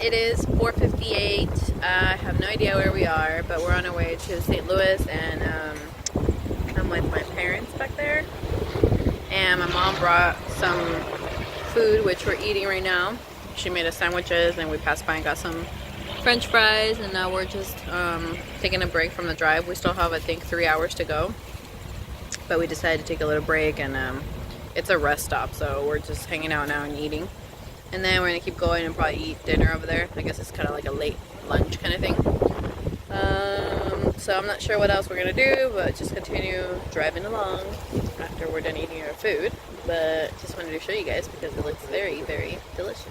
It is 4:58. I have no idea where we are, but we're on our way to St. Louis, and I'm with my parents back there. And my mom brought some food, which we're eating right now. She made us sandwiches, and we passed by and got some French fries, and now we're just taking a break from the drive. We still have, I think, 3 hours to go, but we decided to take a little break, and it's a rest stop, so we're just hanging out now and eating. And then we're gonna keep going and probably eat dinner over there. I guess it's kind of like a late lunch kind of thing. So I'm not sure what else we're gonna do, but just continue driving along after we're done eating our food. But just wanted to show you guys because it looks very, very delicious.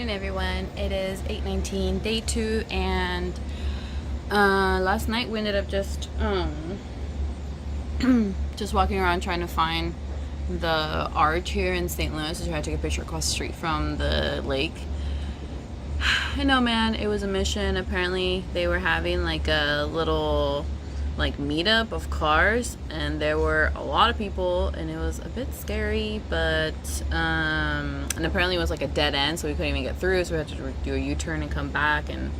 Everyone, it is 8:19, day 2, and last night we ended up just just walking around trying to find the arch here in St. Louis to try to take a picture across the street from the lake. I know, man, it was a mission. Apparently they were having like a little like meetup of cars, and there were a lot of people, and it was a bit scary, but and apparently it was like a dead end, so we couldn't even get through, so we had to do a U-turn and come back, and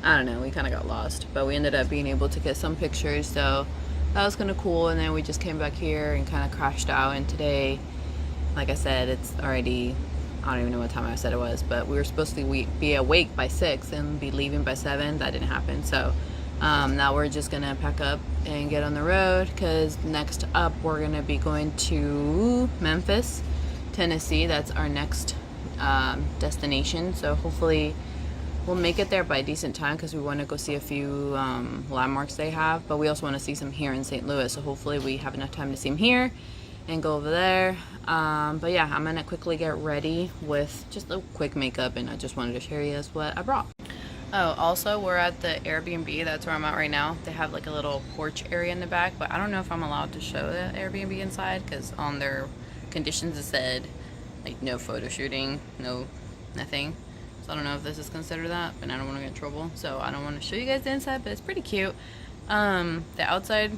I don't know, we kind of got lost, but we ended up being able to get some pictures, so that was kind of cool. And then we just came back here and kind of crashed out, and today, like I said, it's already I don't even know what time I said it was, but we were supposed to be awake by 6 and be leaving by 7. That didn't happen. So now we're just gonna pack up and get on the road, because next up we're gonna be going to Memphis, Tennessee. That's our next destination. So hopefully we'll make it there by a decent time, because we want to go see a few landmarks they have, but we also want to see some here in St. Louis. So hopefully we have enough time to see them here and go over there. But yeah, I'm gonna quickly get ready with just a quick makeup, and I just wanted to share you guys what I brought. Oh, also we're at the Airbnb. That's where I'm at right now. They have like a little porch area in the back, but I don't know if I'm allowed to show the Airbnb inside, because on their conditions it said like no photo shooting, no nothing. So I don't know if this is considered that, but I don't want to get in trouble, so I don't want to show you guys the inside, but it's pretty cute. The outside,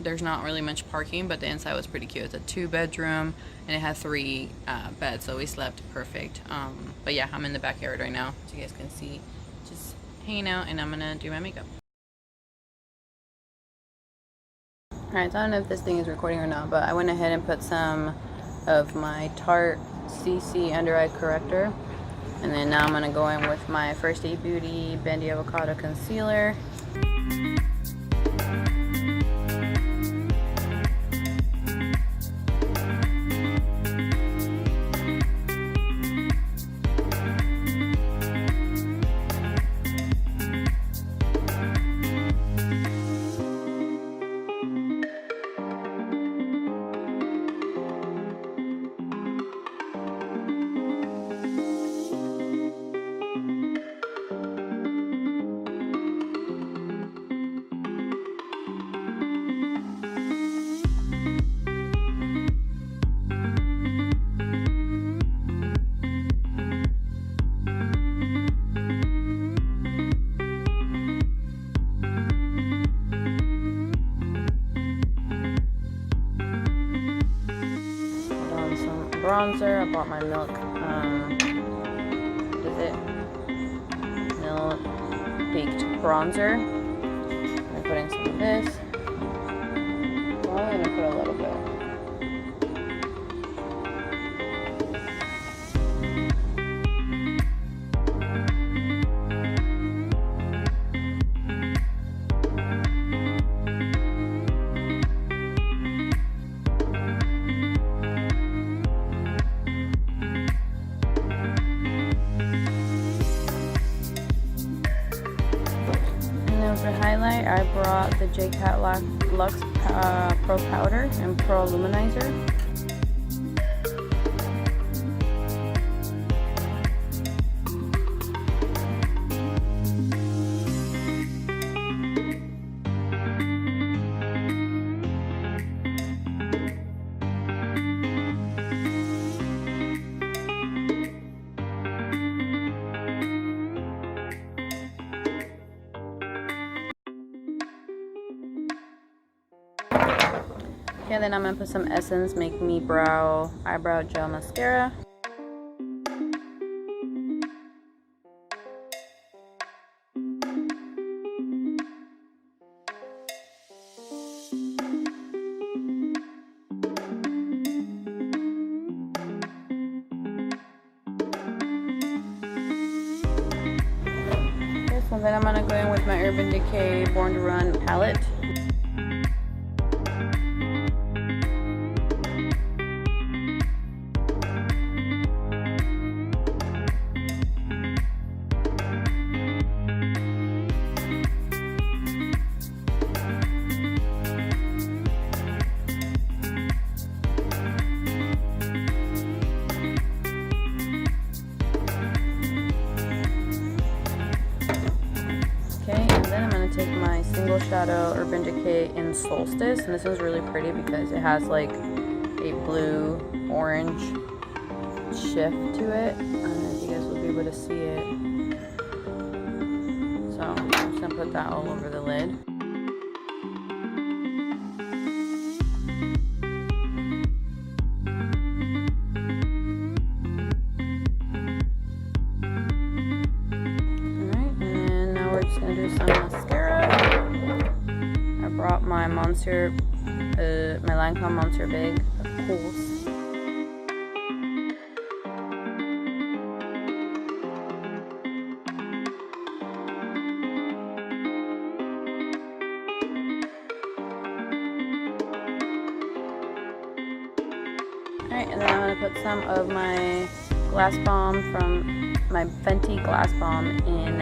there's not really much parking, but the inside was pretty cute. It's a 2-bedroom, and it had 3 beds, so we slept perfect. But yeah, I'm in the backyard right now, so you guys can see, just hanging out, and I'm gonna do my makeup. Alright, so I don't know if this thing is recording or not, but I went ahead and put some of my Tarte CC Under Eye Corrector. And then now I'm going to go in with my First Aid Beauty Bendy Avocado Concealer. Bronzer. I bought my Milk, what is it? Milk Baked Bronzer. I'm putting some of this. Well, I'm gonna put a little bit. For highlight, I brought the J-Cat Luxe Pro Powder and Pro Luminizer. Okay, then I'm gonna put some Essence Make Me Eyebrow Gel Mascara. Okay, so then I'm gonna go in with my Urban Decay Born to Run palette. Take my single shadow Urban Decay in Solstice, and this one's really pretty because it has like a blue orange shift to it. I don't know if you guys will be able to see it, so I'm just gonna put that all over the lid. Gonna do some mascara. I brought my Monster, my Lancome Monster bag, of course. Alright, and then I'm going to put some of my glass balm from my Fenty glass balm in,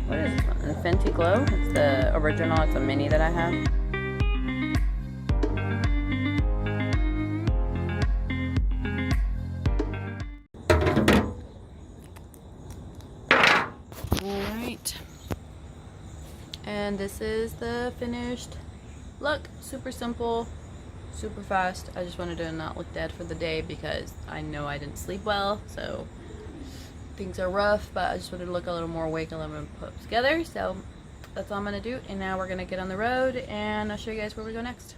what is this one? Fenty Glow. It's the original, it's a mini that I have. Alright. And this is the finished look. Super simple, super fast. I just wanted to not look dead for the day because I know I didn't sleep well, so things are rough, but I just wanted to look a little more awake and a little more put together. So that's all I'm gonna do, and now we're gonna get on the road and I'll show you guys where we go next.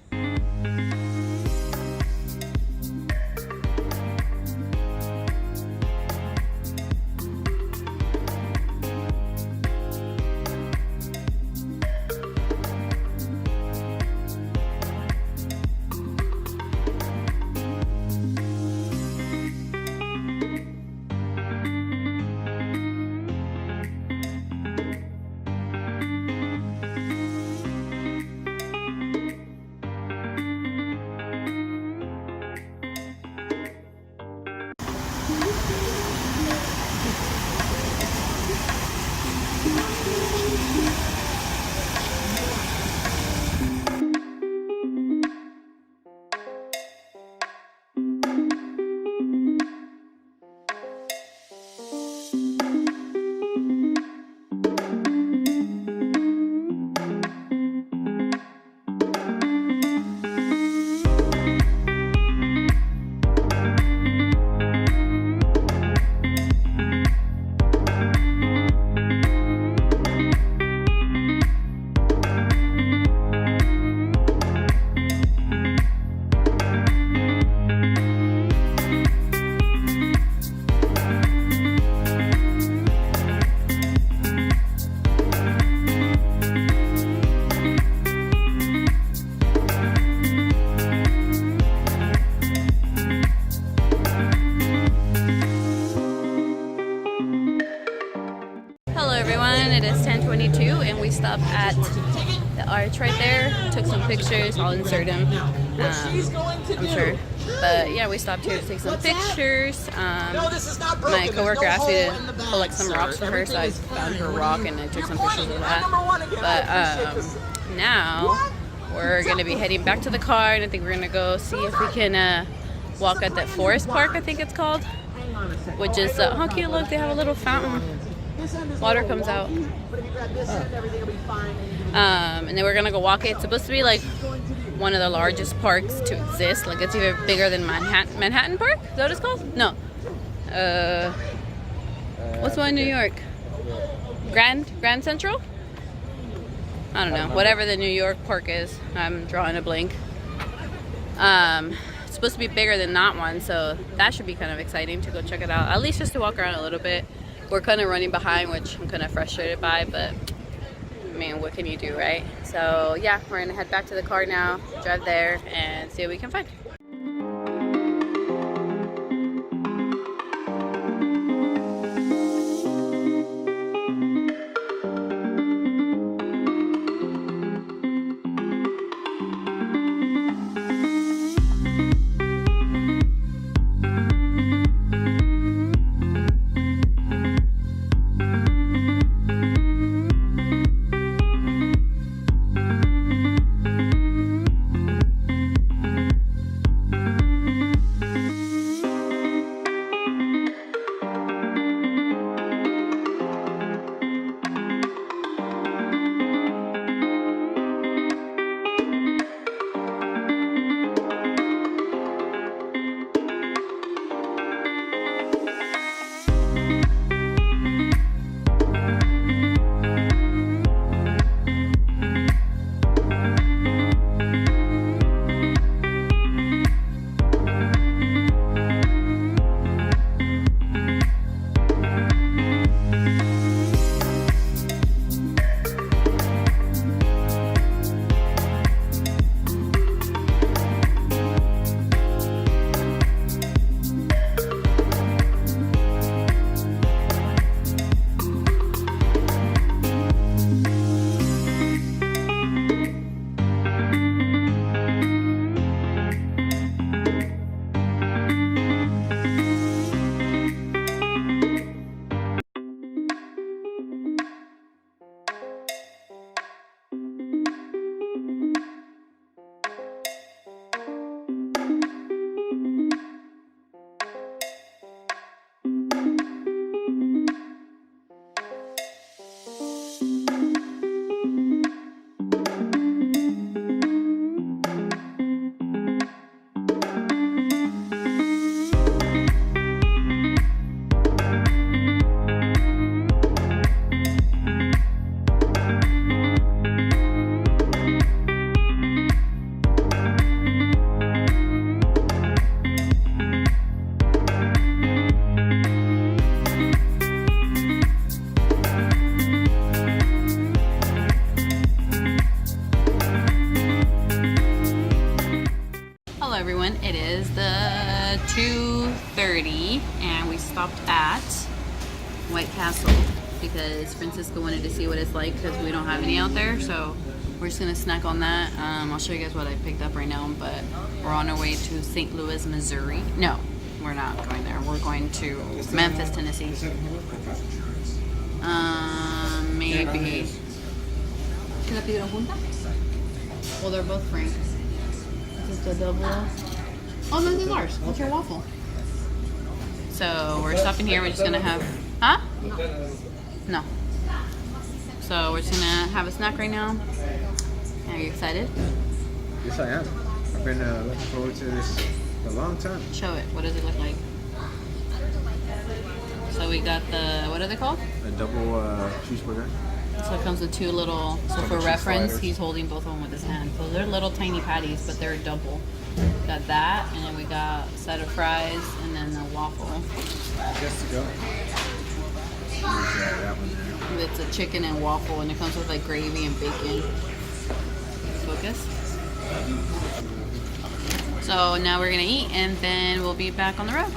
It is 10:22 and we stopped at the arch right there. Took some pictures. I'll insert them. I'm sure. But yeah, we stopped here to take some pictures. My coworker asked me to collect some rocks for her, so I found her rock and I took some pictures of that. But now we're gonna be heading back to the car, and I think we're gonna go see if we can walk at that forest park, I think it's called, which is how cute. Look, they have a little fountain. Water comes out. And then we're gonna go walk it. It's supposed to be like one of the largest parks to exist. Like it's even bigger than Manhattan Park? Is that what it's called? No. What's one in New York? Grand Central? I don't know. Whatever the New York park is. I'm drawing a blank. It's supposed to be bigger than that one, so that should be kind of exciting to go check it out. At least just to walk around a little bit. We're kind of running behind, which I'm kind of frustrated by, but I mean, what can you do, right? So yeah, we're gonna head back to the car now, drive there, and see what we can find. everyone, it is the 2:30 and we stopped at White Castle because Francisco wanted to see what it's like because we don't have any out there, so we're just gonna snack on that. I'll show you guys what I picked up right now, but we're on our way to St. Louis, Missouri. No, we're not going there. We're going to Memphis, Tennessee. Maybe. Well, they're both frank. This is the double. Oh, no, this is ours. What's your waffle? So we're stopping here. We're just gonna have, huh? No. So we're just gonna have a snack right now. Are you excited? Yes, I am. I've been looking forward to this for a long time. Show it. What does it look like? So we got the, what are they called? A double cheeseburger. So it comes with two little, so for cheese reference, sliders. he's holding both of them with his hand. So they're little tiny patties, but they're double. Got that, and then we got a set of fries, and then a waffle. Just to go. There's that one there. It's a chicken and waffle, and it comes with like gravy and bacon. Focus. So now we're gonna eat, and then we'll be back on the road.